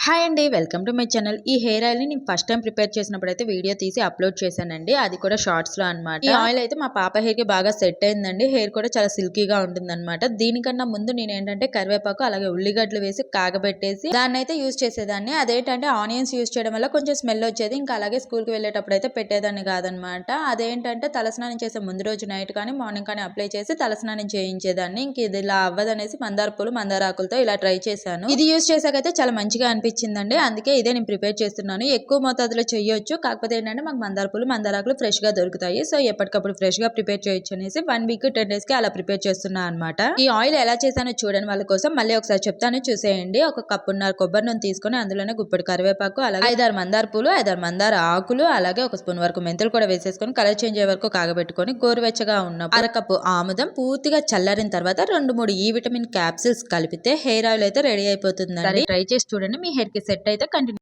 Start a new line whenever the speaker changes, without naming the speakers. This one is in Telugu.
హాయ్ అండి, వెల్కమ్ టు మై ఛానల్. ఈ హెయిర్ ఆయిల్ ని నేను ఫస్ట్ టైం ప్రిపేర్ చేసినప్పుడు అయితే వీడియో తీసి అప్లోడ్ చేశానండి. అది కూడా షార్ట్స్ లో అన్నమాట. ఈ ఆయిల్ అయితే మా పాప హెయిర్ కి బాగా సెట్ అయిందండి. హెయిర్ కూడా చాలా సిల్కీగా ఉంటుందన్నమాట. దీనికన్నా ముందు నేను ఏంటంటే కరివేపాకు అలాగే ఉల్లిగడ్డలు వేసి కాగబెట్టేసి దాన్ని అయితే యూజ్ చేసేదాన్ని. అదేంటంటే ఆనియన్స్ యూజ్ చేయడం వల్ల కొంచెం స్మెల్ వచ్చేది. ఇంకా అలాగే స్కూల్ కి వెళ్ళేటప్పుడు అయితే పెట్టేదాన్ని కాదనమాట. అదేంటంటే తలస్నానం చేసే ముందు రోజు నైట్ కానీ మార్నింగ్ కానీ అప్లై చేసి తలస్నానం చేయించేదాన్ని. ఇంక ఇది ఇలా అవ్వదనేసి మందార పూలు మందార ఆకులతో ఇలా ట్రై చేశాను. ఇది యూజ్ చేసాకైతే చాలా మంచిగా అనిపించిందండి. అందుకే ఇదే నేను ప్రిపేర్ చేస్తున్నాను. ఎక్కువ మోతాదులో చేయొచ్చు, కాకపోతే ఏంటంటే మాకు మందార పూలు మందారాకులు ఫ్రెష్ గా దొరుకుతాయి. సో ఎప్పటికప్పుడు ఫ్రెష్ గా ప్రిపేర్ చేయొచ్చు అనేసి 1 వీక్ 10 డేస్ కి అలా ప్రిపేర్ చేస్తున్నా అనమాట. ఈ ఆయిల్ ఎలా చేశానో చూడని వాళ్ళ కోసం మళ్ళీ ఒకసారి చెప్తాను, చూసేయండి. ఒక కప్పున్నర కొబ్బరి నూనె తీసుకొని అందులోనే గుప్పెడు కరివేపాకు అలాగే 5-6 మందార పూలు 5-6 మందార ఆకులు అలాగే 1 స్పూన్ వరకు మెంతులు కూడా వేసేసుకొని కలర్ చేంజ్ అయ్యే వరకు కాగబెట్టుకొని గోరువెచ్చగా ఉన్న అరకప్పు ఆముదం పూర్తిగా చల్లారిన తర్వాత 2-3 ఈ విటమిన్ క్యాప్సిల్స్ కలిపితే హెయిర్ ఆయిల్ అయితే రెడీ అయిపోతుందండి. ట్రై చేసి చూడండి, మీ హెయిర్ కి సెట్ అయితే కంటిన్యూ